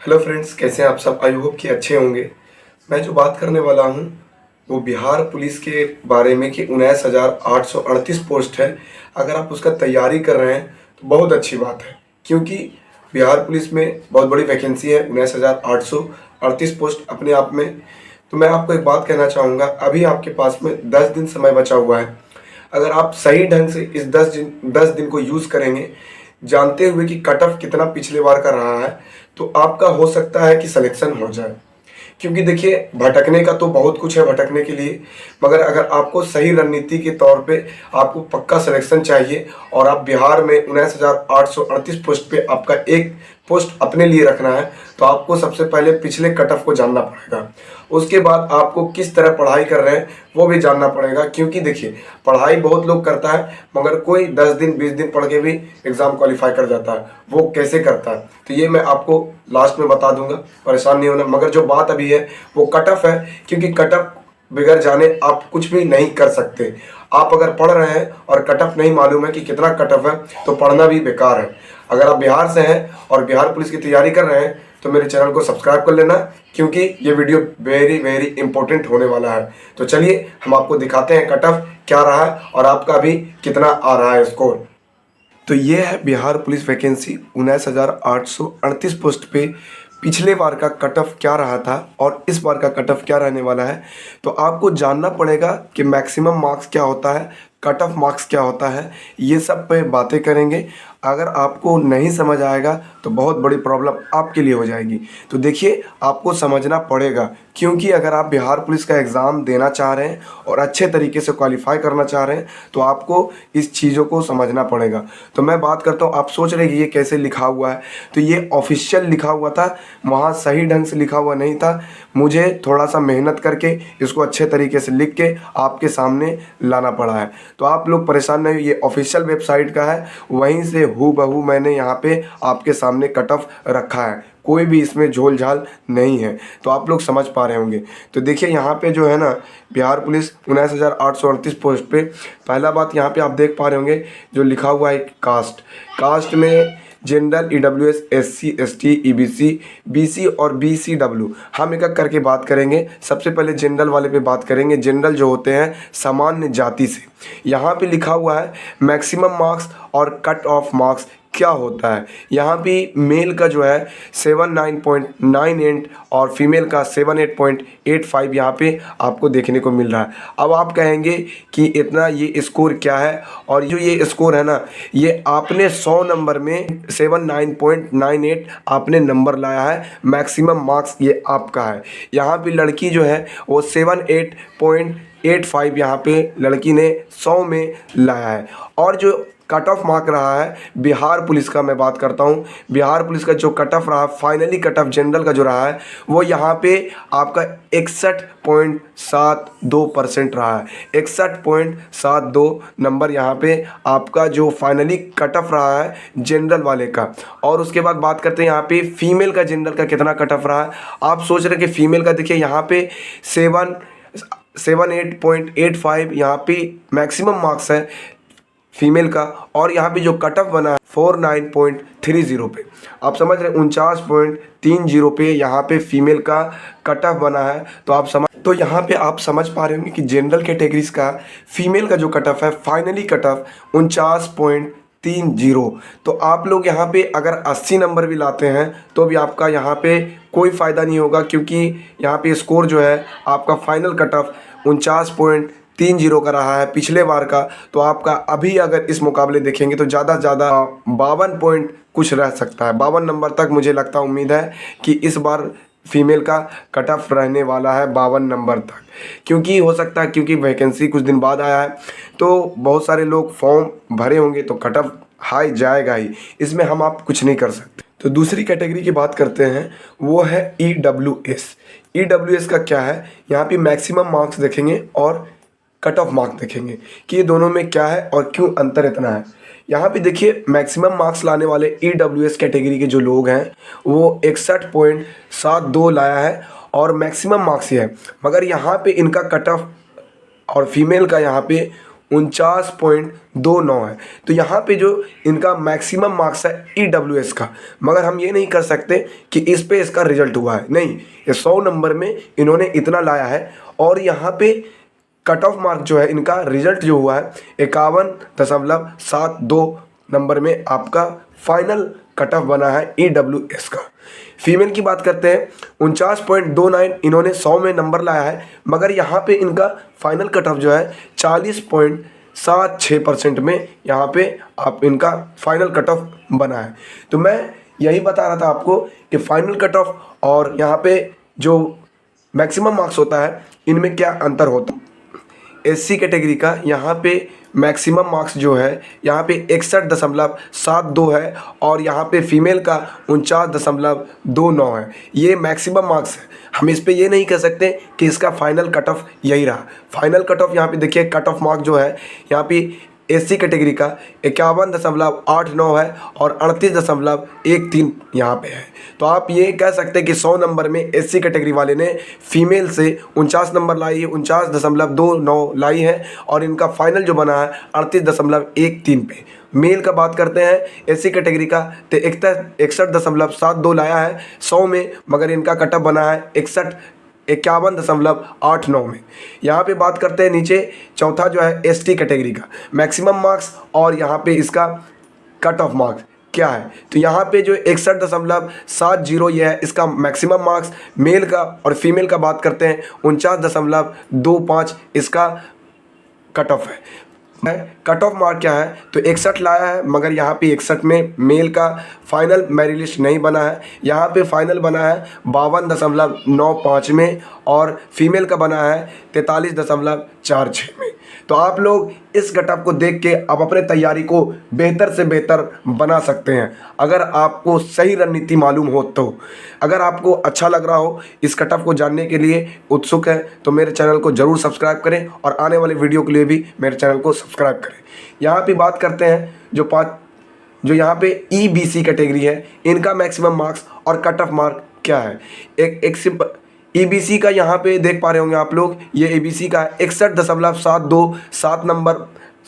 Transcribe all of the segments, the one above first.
Hello friends, कैसे हैं आप सब। आई होप कि अच्छे होंगे। मैं जो बात करने वाला हूं वो बिहार पुलिस के बारे में कि 19,838 पोस्ट है। अगर आप उसका तैयारी कर रहे हैं तो बहुत अच्छी बात है, क्योंकि बिहार पुलिस में बहुत बड़ी वैकेंसी है। 19,838 पोस्ट अपने आप में। तो मैं आपको एक बात कहना चाहूँगा, अभी आपके पास में 10 दिन समय बचा हुआ है। अगर आप सही ढंग से इस 10 दिन को यूज़ करेंगे, जानते हुए कि कट ऑफ कितना पिछले बार का रहा है, तो आपका हो सकता है कि सिलेक्शन हो जाए। क्योंकि देखिए, भटकने का तो बहुत कुछ है भटकने के लिए, मगर अगर आपको सही रणनीति के तौर पे आपको पक्का सिलेक्शन चाहिए और आप बिहार में 19,838 पोस्ट पे आपका एक पोस्ट अपने लिए रखना है, तो आपको सबसे पहले पिछले कट ऑफ को जानना पड़ेगा। उसके बाद आपको किस तरह पढ़ाई कर रहे हैं वो भी जानना पड़ेगा। क्योंकि देखिए, पढ़ाई बहुत लोग करता है, मगर कोई 10 दिन 20 दिन पढ़ के भी एग्ज़ाम क्वालिफाई कर जाता है। वो कैसे करता है तो ये मैं आपको लास्ट में बता दूंगा, परेशान नहीं होना। मगर जो बात अभी है वो कट ऑफ है, क्योंकि कट ऑफ बगैर जाने आप कुछ भी नहीं कर सकते। आप अगर पढ़ रहे हैं और कट ऑफ नहीं मालूम है कि कितना कट ऑफ है, तो पढ़ना भी बेकार है। अगर आप बिहार से हैं और बिहार पुलिस की तैयारी कर रहे हैं तो मेरे चैनल को सब्सक्राइब कर लेना, क्योंकि ये वीडियो वेरी वेरी इंपॉर्टेंट होने वाला है। तो चलिए हम आपको दिखाते हैं कट ऑफ क्या रहा है और आपका भी कितना आ रहा है स्कोर। तो ये है बिहार पुलिस वैकेंसी 19,838 पोस्ट पे। पिछले बार का कट ऑफ क्या रहा था और इस बार का कट ऑफ क्या रहने वाला है, तो आपको जानना पड़ेगा कि मैक्सिमम मार्क्स क्या होता है, कट ऑफ मार्क्स क्या होता है। ये सब पे बातें करेंगे। अगर आपको नहीं समझ आएगा तो बहुत बड़ी प्रॉब्लम आपके लिए हो जाएगी। तो देखिए, आपको समझना पड़ेगा, क्योंकि अगर आप बिहार पुलिस का एग्ज़ाम देना चाह रहे हैं और अच्छे तरीके से क्वालिफाई करना चाह रहे हैं, तो आपको इस चीज़ों को समझना पड़ेगा। तो मैं बात करता हूँ, आप सोच रहे हैं कि ये कैसे लिखा हुआ है, तो ये ऑफिशियल लिखा हुआ था, वहाँ सही ढंग से लिखा हुआ नहीं था। मुझे थोड़ा सा मेहनत करके इसको अच्छे तरीके से लिख के आपके सामने लाना पड़ा है। तो आप लोग परेशान नहीं, ये ऑफिशियल वेबसाइट का है, वहीं से हूबहू मैंने यहाँ पे आपके सामने कट ऑफ रखा है। कोई भी इसमें झोल झाल नहीं है, तो आप लोग समझ पा रहे होंगे। तो देखिए, यहाँ पे जो है ना, बिहार पुलिस 19,838 पोस्ट पे पहला बात यहाँ पे आप देख पा रहे होंगे जो लिखा हुआ है कास्ट में general, EWS, SC ST EBC BC और BCW। हम एक एक करके बात करेंगे। सबसे पहले जनरल वाले पे बात करेंगे। जनरल जो होते हैं सामान्य जाति से, यहाँ पे लिखा हुआ है मैक्सिमम मार्क्स और कट ऑफ मार्क्स क्या होता है। यहाँ भी मेल का जो है 79.98 और फीमेल का 78.85 यहाँ पे आपको देखने को मिल रहा है। अब आप कहेंगे कि इतना ये स्कोर क्या है, और जो ये स्कोर है ना, ये आपने 100 नंबर में 79.98 आपने नंबर लाया है। मैक्सिमम मार्क्स ये आपका है। यहाँ पे लड़की जो है वो 78.85 यहाँ पे लड़की ने 100 में लाया है। और जो कट ऑफ मार्क रहा है बिहार पुलिस का, मैं बात करता हूँ बिहार पुलिस का जो कट ऑफ रहा, फाइनली कट ऑफ जनरल का जो रहा है, वो यहाँ पे आपका 61.72% रहा है। 61.72 नंबर यहाँ पे आपका जो फाइनली कट ऑफ रहा है जनरल वाले का। और उसके बाद बात करते हैं यहाँ पे फीमेल का जनरल का कितना कट ऑफ रहा है। आप सोच रहे हैं कि फीमेल का, देखिए यहाँ पे 78.85 यहाँ पे मैक्सिमम मार्क्स है फीमेल का, और यहाँ पे जो कट ऑफ बना है 49.30 पे, आप समझ रहे हैं 49.30 पे यहाँ पे फीमेल का कट ऑफ बना है। तो यहाँ पे आप समझ पा रहे होंगे कि जनरल कैटेगरीज का फीमेल का जो कट ऑफ है, फाइनली कट ऑफ 49.30। तो आप लोग यहाँ पे अगर 80 नंबर भी लाते हैं तो भी आपका यहाँ पे कोई फ़ायदा नहीं होगा, क्योंकि यहाँ पे स्कोर जो है आपका फाइनल कट ऑफ 49.30 का रहा है पिछले बार का। तो आपका अभी अगर इस मुकाबले देखेंगे तो ज़्यादा से ज़्यादा 52 पॉइंट कुछ रह सकता है। 52 नंबर तक मुझे लगता, उम्मीद है कि इस बार फीमेल का कट ऑफ रहने वाला है 52 नंबर तक। क्योंकि हो सकता है, क्योंकि वैकेंसी कुछ दिन बाद आया है, तो बहुत सारे लोग फॉर्म भरे होंगे, तो कट ऑफ हाई जाएगा ही, इसमें हम आप कुछ नहीं कर सकते। तो दूसरी कैटेगरी की बात करते हैं, वो है EWS का क्या है। यहाँ पे मैक्सिमम मार्क्स देखेंगे और कट ऑफ मार्क्स देखेंगे कि ये दोनों में क्या है और क्यों अंतर इतना है। यहाँ पे देखिए, मैक्सिमम मार्क्स लाने वाले EWS कैटेगरी के जो लोग हैं वो 61.72 लाया है और मैक्सिमम मार्क्स ये है। मगर यहाँ पे इनका कट ऑफ और फीमेल का यहाँ पे 49.29 है। तो यहाँ पे जो इनका मैक्सिमम मार्क्स है EWS का, मगर हम ये नहीं कर सकते कि इस पे इसका रिजल्ट हुआ है, नहीं, ये 100 नंबर में इन्होंने इतना लाया है। और यहाँ पे कट ऑफ मार्क जो है इनका रिजल्ट जो हुआ है 51.72 नंबर में आपका फाइनल कट ऑफ बना है EWS का। फीमेल की बात करते हैं, 49.29 इन्होंने 100 में नंबर लाया है, मगर यहाँ पे इनका फाइनल कट ऑफ जो है 40.76% में यहाँ पे आप इनका फाइनल कट ऑफ बना है। तो मैं यही बता रहा था आपको कि फाइनल कट ऑफ और यहाँ पे जो मैक्सिमम मार्क्स होता है इनमें क्या अंतर होता है। SC कैटेगरी का यहाँ पे मैक्सिमम मार्क्स जो है यहाँ पे 61.72 है और यहाँ पे फीमेल का 49.29 है। ये मैक्सिमम मार्क्स है, हम इस पे ये नहीं कह सकते कि इसका फाइनल कट ऑफ यही रहा। फाइनल कट ऑफ यहाँ पे देखिए, कट ऑफ मार्क जो है यहाँ पे SC कैटेगरी का 51.89 है और 38.13 यहाँ पे है। तो आप ये कह सकते हैं कि 100 नंबर में SC कैटेगरी वाले ने फीमेल से 49 नंबर लाई है, 49.29 लाई है और इनका फाइनल जो बना है 38.13 पे। मेल का बात करते हैं SC कैटेगरी का, तो 61.72 लाया है 100 में, मगर इनका कटअप बना है 51.89 में। यहाँ पे बात करते हैं नीचे चौथा जो है ST कैटेगरी का मैक्सिमम मार्क्स और यहाँ पे इसका कट ऑफ मार्क्स क्या है। तो यहाँ पे जो 61.70 ये है इसका मैक्सिमम मार्क्स मेल का, और फीमेल का बात करते हैं 49.25 इसका कट ऑफ है। कट ऑफ मार्क क्या है, तो 61 लाया है, मगर यहाँ पे 61 में मेल का फाइनल मेरिट लिस्ट नहीं बना है। यहाँ पे फाइनल बना है 52.95 में और फीमेल का बना है 43.46 में। तो आप लोग इस कटअप को देख के आप अपने तैयारी को बेहतर से बेहतर बना सकते हैं, अगर आपको सही रणनीति मालूम हो तो। अगर आपको अच्छा लग रहा हो, इस कटअप को जानने के लिए उत्सुक है, तो मेरे चैनल को ज़रूर सब्सक्राइब करें और आने वाले वीडियो के लिए भी मेरे चैनल को सब्सक्राइब करें। यहाँ पे बात करते हैं जो यहाँ पे EBC कैटेगरी है, इनका मैक्सिमम मार्क्स और कट ऑफ मार्क क्या है। एक सिंपल EBC का यहाँ पे देख पा रहे होंगे आप लोग, ये EBC का 61.72 नंबर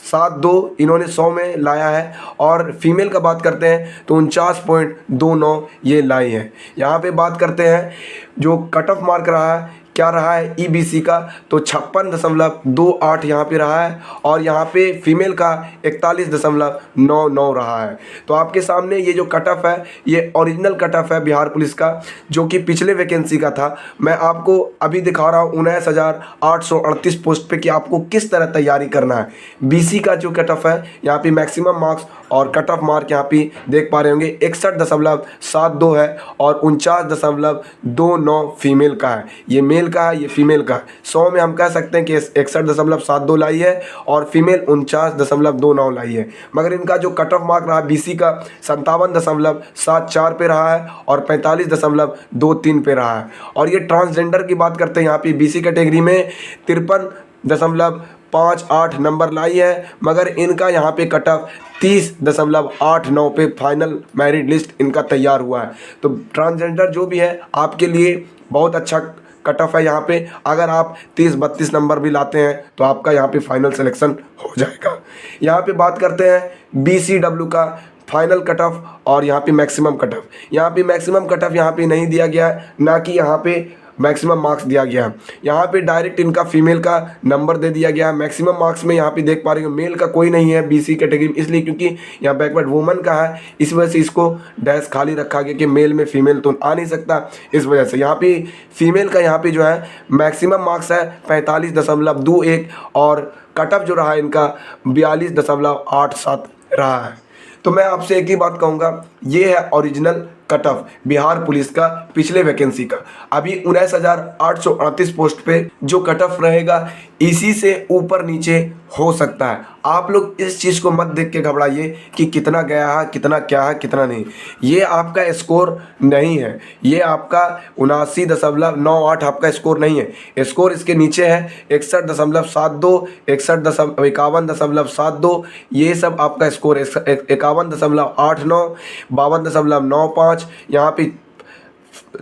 72 इन्होंने 100 में लाया है और फीमेल का बात करते हैं तो 49.29 ये लाई है। यहाँ पे बात करते हैं जो कट ऑफ मार्क रहा है, क्या रहा है EBC का, तो 56.28 यहाँ पे रहा है और यहाँ पे फीमेल का 41.99 रहा है। तो आपके सामने ये जो कट ऑफ है ये ओरिजिनल कट ऑफ है बिहार पुलिस का, जो कि पिछले वैकेंसी का था। मैं आपको अभी दिखा रहा हूँ 19,838 पोस्ट पे कि आपको किस तरह तैयारी करना है। BC का जो कट ऑफ है यहाँ पे मैक्सिमम मार्क्स और कट ऑफ मार्क यहाँ पे देख पा रहे होंगे 61.72 है और 49.29 फीमेल का है। ये मेल का है, ये फीमेल का है। 100 में हम कह सकते हैं कि 61.72 लाई है और फीमेल 49.29 लाई है। मगर इनका जो कट ऑफ मार्क रहा BC का 57.74 पे रहा है और 45.23 पे रहा है। और ये ट्रांसजेंडर की बात करते हैं, यहाँ पे BC कैटेगरी में 53.58 नंबर लाई है, मगर इनका यहाँ पे कट ऑफ 30.89 पे फाइनल मेरिट लिस्ट इनका तैयार हुआ है। तो ट्रांसजेंडर जो भी है आपके लिए बहुत अच्छा कट ऑफ है। यहाँ पे अगर आप 30-32 नंबर भी लाते हैं तो आपका यहाँ पे फाइनल सिलेक्शन हो जाएगा। यहाँ पे बात करते हैं BCW का फाइनल कट ऑफ और यहाँ पे मैक्सिमम कट ऑफ। यहाँ पे मैक्सिमम कट ऑफ यहाँ पे नहीं दिया गया है, ना कि यहाँ पे मैक्सिमम मार्क्स दिया गया है। यहाँ पे डायरेक्ट इनका फीमेल का नंबर दे दिया गया है। मैक्सिमम मार्क्स में यहाँ पे देख पा रहे हो मेल का कोई नहीं है BC कैटेगरी में, इसलिए क्योंकि यहाँ बैकवर्ड वुमन का है, इस वजह से इसको डैश खाली रखा गया कि मेल में फीमेल तो आ नहीं सकता। इस वजह से यहाँ पे फीमेल का यहाँ पे जो है मैक्सिमम मार्क्स है 45.21 और कट ऑफ जो रहा है इनका 42.87 रहा है। तो मैं आपसे एक ही बात कहूँगा, ये है original cut off Bihar police का पिछले वैकेंसी का। अभी 19,838 पोस्ट पे जो कट ऑफ रहेगा इसी से ऊपर नीचे हो सकता है। आप लोग इस चीज़ को मत देख के घबराइए कि कितना गया है, कितना क्या है, कितना नहीं। ये आपका स्कोर नहीं है, ये आपका 79.98 आपका स्कोर नहीं है। स्कोर इसके नीचे है 61.72, 51.72, ये सब आपका स्कोर 51.89, 52.95, यहाँ पे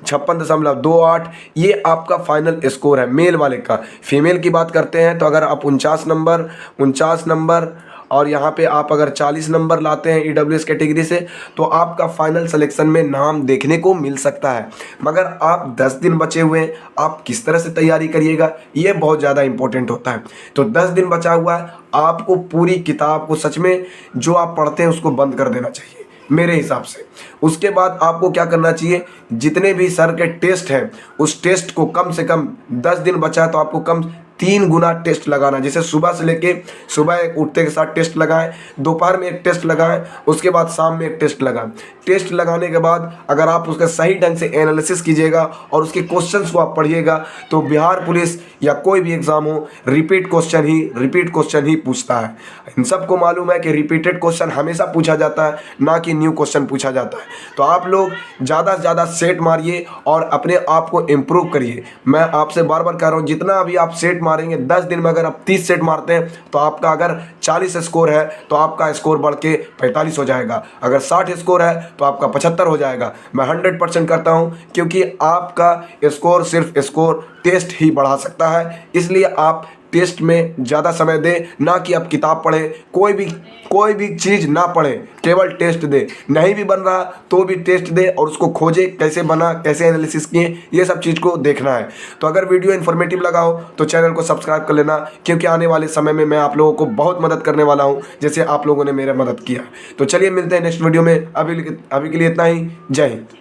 56.28 ये आपका फाइनल स्कोर है मेल वाले का। फीमेल की बात करते हैं तो अगर आप 49 नंबर और यहाँ पे आप अगर 40 नंबर लाते हैं EWS कैटेगरी से तो आपका फाइनल सिलेक्शन में नाम देखने को मिल सकता है। मगर आप 10 दिन बचे हुए हैं, आप किस तरह से तैयारी करिएगा ये बहुत ज़्यादा इंपॉर्टेंट होता है। तो 10 दिन बचा हुआ है, आपको पूरी किताब को सच में जो आप पढ़ते हैं उसको बंद कर देना चाहिए मेरे हिसाब से। उसके बाद आपको क्या करना चाहिए, जितने भी सर के टेस्ट हैं उस टेस्ट को कम से कम 10 दिन बचा है तो आपको कम 3 गुना टेस्ट लगाना। जैसे सुबह से लेके सुबह उठते के साथ टेस्ट लगाएं, दोपहर में एक टेस्ट लगाएं, उसके बाद शाम में एक टेस्ट लगाएं। टेस्ट लगाने के बाद अगर आप उसका सही ढंग से एनालिसिस कीजिएगा और उसके क्वेश्चंस को आप पढ़िएगा तो बिहार पुलिस या कोई भी एग्ज़ाम हो रिपीट क्वेश्चन ही पूछता है। इन सबको मालूम है कि रिपीटेड क्वेश्चन हमेशा पूछा जाता है, ना कि न्यू क्वेश्चन पूछा जाता है। तो आप लोग ज़्यादा से ज़्यादा सेट मारिए और अपने आप को इम्प्रूव करिए। मैं आपसे बार बार कह रहा हूँ, जितना अभी आप सेट मारेंगे 10 दिन में अगर आप 30 सेट मारते हैं तो आपका अगर 40 स्कोर है तो आपका स्कोर बढ़ के 45 हो जाएगा, अगर 60 स्कोर है तो आपका 75 हो जाएगा। मैं 100% करता हूं क्योंकि आपका स्कोर सिर्फ स्कोर टेस्ट ही बढ़ा सकता है। इसलिए आप टेस्ट में ज़्यादा समय दें, ना कि आप किताब पढ़ें। कोई भी चीज़ ना पढ़ें, केवल टेस्ट दें। नहीं भी बन रहा तो भी टेस्ट दें और उसको खोजें कैसे बना, कैसे एनालिसिस किए, ये सब चीज़ को देखना है। तो अगर वीडियो इन्फॉर्मेटिव लगा हो तो चैनल को सब्सक्राइब कर लेना, क्योंकि आने वाले समय में मैं आप लोगों को बहुत मदद करने वाला हूँ जैसे आप लोगों ने मेरा मदद किया। तो चलिए मिलते हैं नेक्स्ट वीडियो में। अभी के लिए इतना ही। जय हिंद।